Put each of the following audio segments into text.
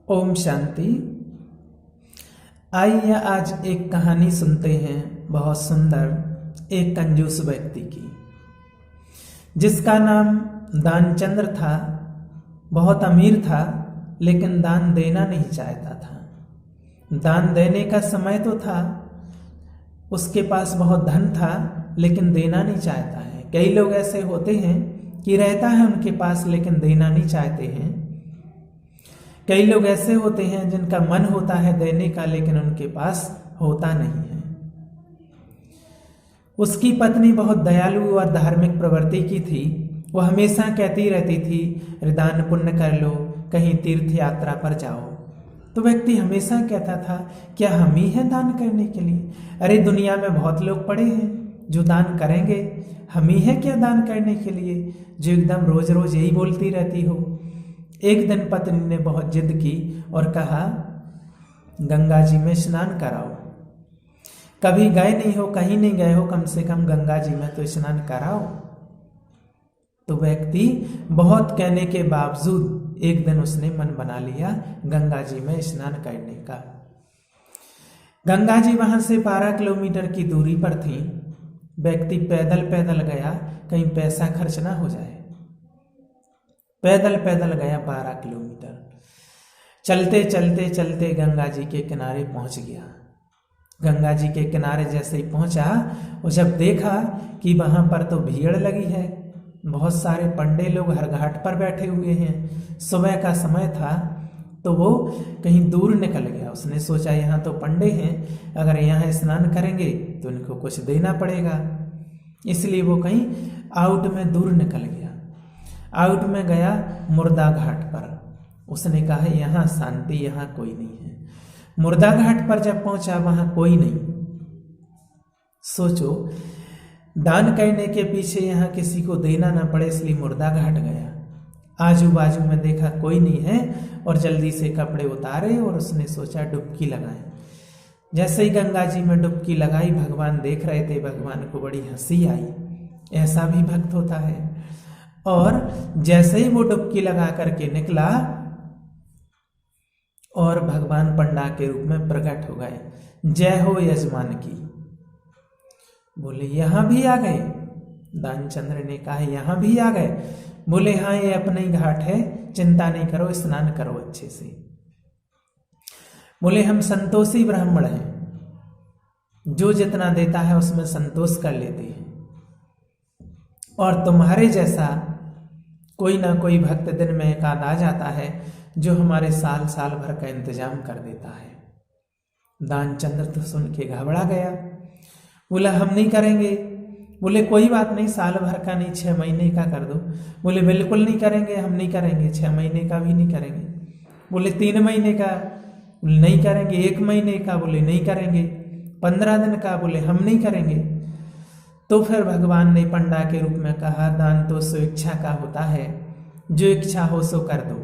ओम शांति। आइए आज एक कहानी सुनते हैं बहुत सुंदर एक कंजूस व्यक्ति की, जिसका नाम दानचंद्र था। बहुत अमीर था लेकिन दान देना नहीं चाहता था। दान देने का समय तो था, उसके पास बहुत धन था लेकिन देना नहीं चाहता है। कई लोग ऐसे होते हैं कि रहता है उनके पास लेकिन देना नहीं चाहते हैं। कई लोग ऐसे होते हैं जिनका मन होता है देने का लेकिन उनके पास होता नहीं है। उसकी पत्नी बहुत दयालु और धार्मिक प्रवृत्ति की थी। वह हमेशा कहती रहती थी, दान पुण्य कर लो, कहीं तीर्थ यात्रा पर जाओ। तो व्यक्ति हमेशा कहता था, क्या हम ही हैं दान करने के लिए? अरे दुनिया में बहुत लोग पड़े हैं जो दान करेंगे, हम ही हैं क्या दान करने के लिए, जो एकदम रोज रोज यही बोलती रहती हो। एक दिन पत्नी ने बहुत जिद की और कहा, गंगा जी में स्नान कराओ। कभी गए नहीं हो, कहीं नहीं गए हो, कम से कम गंगा जी में तो स्नान कराओ। तो व्यक्ति बहुत कहने के बावजूद एक दिन उसने मन बना लिया गंगा जी में स्नान करने का। गंगा जी वहां से 12 किलोमीटर की दूरी पर थी। व्यक्ति पैदल पैदल गया, कहीं पैसा खर्च ना हो जाए। पैदल पैदल गया 12 किलोमीटर। चलते चलते चलते गंगा जी के किनारे पहुंच गया। गंगा जी के किनारे जैसे ही पहुंचा, वो जब देखा कि वहां पर तो भीड़ लगी है, बहुत सारे पंडे लोग हर घाट पर बैठे हुए हैं। सुबह का समय था तो वो कहीं दूर निकल गया। उसने सोचा यहाँ तो पंडे हैं, अगर यहाँ स्नान करेंगे तो इनको कुछ देना पड़ेगा, इसलिए वो कहीं आउट में दूर निकल गया। आउट में गया मुर्दा घाट पर। उसने कहा यहाँ शांति, यहाँ कोई नहीं है। मुर्दा घाट पर जब पहुंचा वहां कोई नहीं। सोचो, दान करने के पीछे यहाँ किसी को देना ना पड़े, इसलिए मुर्दा घाट गया। आजू बाजू में देखा कोई नहीं है और जल्दी से कपड़े उतारे और उसने सोचा डुबकी लगाए। जैसे ही गंगा जी में डुबकी लगाई, भगवान देख रहे थे। भगवान को बड़ी हंसी आई, ऐसा भी भक्त होता है। और जैसे ही वो डुबकी लगा करके निकला और भगवान पंडा के रूप में प्रकट हो गए। जय हो यजमान की। बोले यहां भी आ गए? दानचंद्र ने कहा यहां भी आ गए? बोले हाँ, ये अपना ही घाट है, चिंता नहीं करो, स्नान करो अच्छे से। बोले हम संतोषी ब्राह्मण हैं, जो जितना देता है उसमें संतोष कर लेते हैं, और तुम्हारे जैसा कोई ना कोई भक्त दिन में एक आध आ जाता है जो हमारे साल साल भर का इंतजाम कर देता है। दानचंद्र तो सुन के घबरा गया। बोला हम नहीं करेंगे। बोले कोई बात नहीं, साल भर का नहीं, 6 महीने का कर दो। बोले बिल्कुल नहीं करेंगे, हम नहीं करेंगे, 6 महीने का भी नहीं करेंगे। बोले 3 महीने का? बोले नहीं करेंगे। 1 महीने का? बोले नहीं करेंगे। 15 दिन का? बोले हम नहीं करेंगे। तो फिर भगवान ने पंडा के रूप में कहा, दान तो सो इच्छा का होता है, जो इच्छा हो सो कर दो,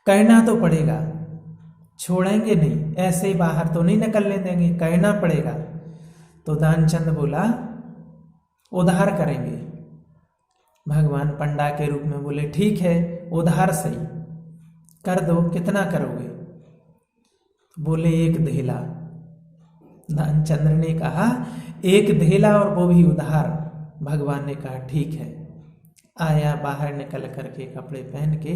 करना तो पड़ेगा, छोड़ेंगे नहीं, ऐसे ही बाहर तो नहीं निकलने देंगे, करना पड़ेगा। तो दानचंद बोला उधार करेंगे। भगवान पंडा के रूप में बोले ठीक है, उधार सही, कर दो, कितना करोगे? बोले 1 धेला। दानचंद्र ने कहा 1 धेला और वो भी उधार। भगवान ने कहा ठीक है। आया, बाहर निकल करके कपड़े पहन के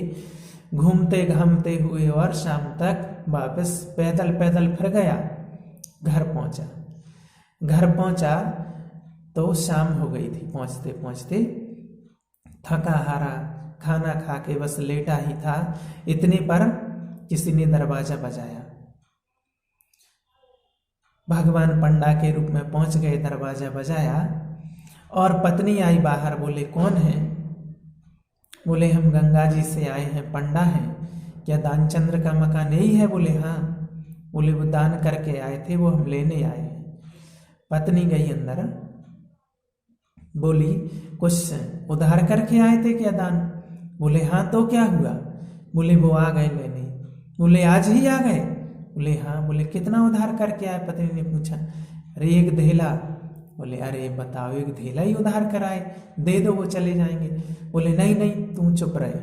घूमते घामते हुए और शाम तक वापस पैदल पैदल फिर गया। घर पहुंचा तो शाम हो गई थी। पहुंचते पहुंचते थका हारा खाना खा के बस लेटा ही था, इतने पर किसी ने दरवाजा बजाया। भगवान पंडा के रूप में पहुंच गए, दरवाजा बजाया और पत्नी आई बाहर। बोले कौन है? बोले हम गंगा जी से आए हैं, पंडा हैं, क्या दानचंद्र का मकान यही है? बोले हाँ। बोले वो दान करके आए थे, वो हम लेने आए हैं। पत्नी गई अंदर, बोली कुछ उधार करके आए थे क्या दान? बोले हाँ। तो क्या हुआ? बोले वो आ गए लेने। बोले आज ही आ गए? बोले हाँ। बोले कितना उधार करके आए? पत्नी ने पूछा। अरे 1 धेला। बोले अरे बताओ, 1 धेला ही उधार कराए, दे दो, वो चले जाएंगे। बोले नहीं नहीं, तू चुप रहे,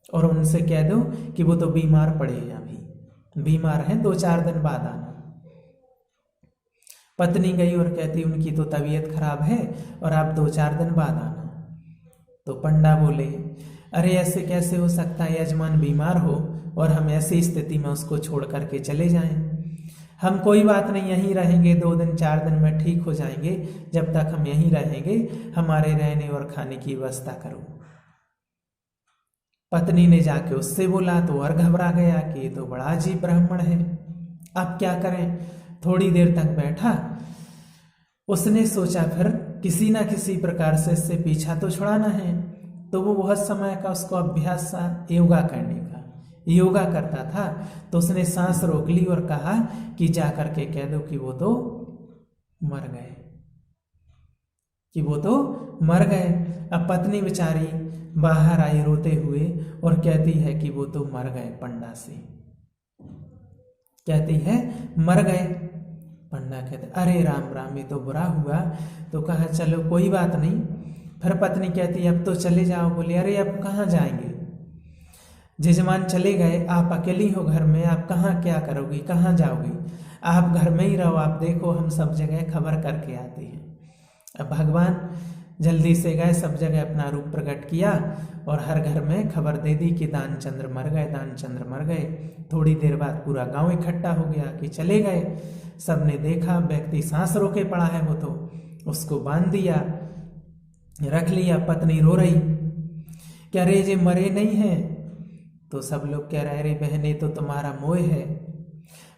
और उनसे कह दो कि वो तो बीमार पड़े हैं, अभी बीमार हैं, 2-4 दिन बाद आना। पत्नी गई और कहती उनकी तो तबीयत खराब है और आप 2-4 दिन बाद आना। तो पंडा बोले, अरे ऐसे कैसे हो सकता है, यजमान बीमार हो और हम ऐसी स्थिति में उसको छोड़ करके चले जाएं। हम कोई बात नहीं, यहीं रहेंगे, 2 दिन 4 दिन में ठीक हो जाएंगे। जब तक हम यहीं रहेंगे हमारे रहने और खाने की व्यवस्था करो। पत्नी ने जाके उससे बोला तो और घबरा गया कि ये तो बड़ा अजीब ब्राह्मण है, अब क्या करें। थोड़ी देर तक बैठा, उसने सोचा फिर किसी ना किसी प्रकार से इससे पीछा तो छुड़ाना है। तो वो बहुत समय का उसको अभ्यास था योगा करने का, योगा करता था। तो उसने सांस रोक ली और कहा कि जा करके कह दो कि वो तो मर गए, कि वो तो मर गए। अब पत्नी बेचारी बाहर आई रोते हुए और कहती है कि वो तो मर गए, पंडा से कहती है मर गए। पंडा कहते अरे राम राम, ये तो बुरा हुआ। तो कहा चलो कोई बात नहीं। फिर पत्नी कहती अब तो चले जाओ। बोले अरे अब कहाँ जाएंगे, जजमान चले गए, आप अकेली हो घर में, आप कहाँ क्या करोगी, कहाँ जाओगी, आप घर में ही रहो, आप देखो हम सब जगह खबर करके आते हैं। अब भगवान जल्दी से गए, सब जगह अपना रूप प्रकट किया और हर घर में खबर दे दी कि दानचंद्र मर गए, दानचंद्र मर गए। थोड़ी देर बाद पूरा गांव इकट्ठा हो गया कि चले गए। सबने देखा व्यक्ति सांस रोके पड़ा है, वो तो उसको बांध दिया, रख लिया। पत्नी रो रही कि अरे ये मरे नहीं हैं। तो सब लोग कह रहे अरे बहने तो तुम्हारा मोह है।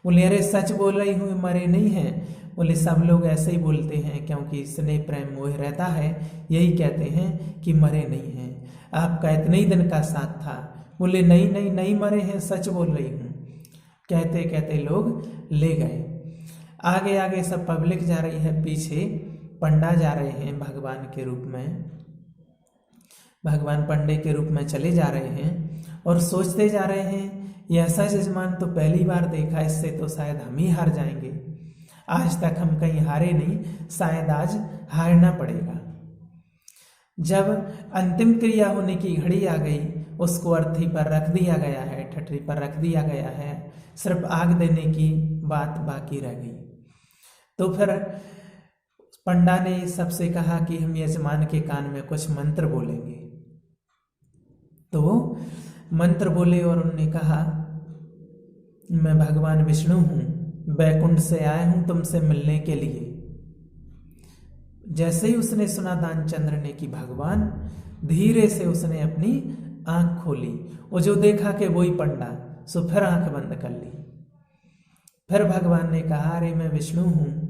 बोले अरे सच बोल रही हूँ, मरे नहीं हैं। बोले सब लोग ऐसे ही बोलते हैं क्योंकि स्नेह प्रेम मोह रहता है, यही कहते हैं कि मरे नहीं हैं, आपका इतने ही दिन का साथ था। बोले नहीं नहीं नहीं मरे हैं, सच बोल रही हूँ। कहते कहते लोग ले गए। आगे आगे सब पब्लिक जा रही है, पीछे पंडा जा रहे हैं भगवान के रूप में, भगवान पंडे के रूप में चले जा रहे हैं और सोचते जा रहे हैं ये ऐसा जजमान तो पहली बार देखा, इससे तो शायद हम ही हार जाएंगे। आज तक हम कहीं हारे नहीं, शायद आज हारना पड़ेगा। जब अंतिम क्रिया होने की घड़ी आ गई, उसको अर्थी पर रख दिया गया है, ठठरी पर रख दिया गया है, सिर्फ आग देने की बात बाकी रह गई। तो फिर पंडा ने सबसे कहा कि हम यजमान के कान में कुछ मंत्र बोलेंगे। तो वो मंत्र बोले और उन्होंने कहा मैं भगवान विष्णु हूँ, बैकुंठ से आया हूँ तुमसे मिलने के लिए। जैसे ही उसने सुना दानचंद्र ने कि भगवान, धीरे से उसने अपनी आंख खोली, वो जो देखा कि वही पंडा, सो फिर आंख बंद कर ली। फिर भगवान ने कहा अरे मैं विष्णु हूँ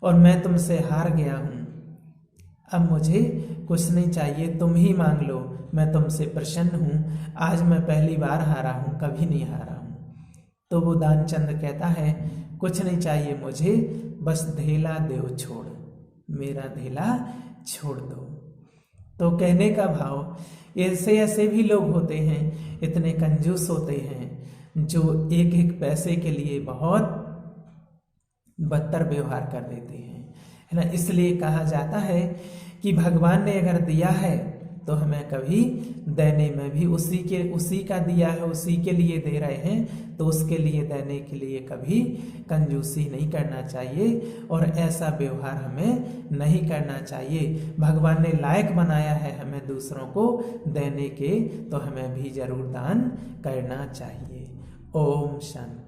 और मैं तुमसे हार गया हूँ, अब मुझे कुछ नहीं चाहिए, तुम ही मांग लो, मैं तुमसे प्रसन्न हूँ, आज मैं पहली बार हारा हूँ, कभी नहीं हारा हूँ। तो वो दानचंद्र कहता है कुछ नहीं चाहिए मुझे, बस धेला देव छोड़, मेरा धेला छोड़ दो। तो कहने का भाव, ऐसे ऐसे भी लोग होते हैं, इतने कंजूस होते हैं जो एक एक पैसे के लिए बहुत बदतर व्यवहार कर देते हैं, है ना। इसलिए कहा जाता है कि भगवान ने अगर दिया है तो हमें कभी देने में भी उसी का दिया है, उसी के लिए दे रहे हैं, तो उसके लिए देने के लिए कभी कंजूसी नहीं करना चाहिए और ऐसा व्यवहार हमें नहीं करना चाहिए। भगवान ने लायक बनाया है हमें दूसरों को देने के, तो हमें भी जरूर दान करना चाहिए। ओम शांति।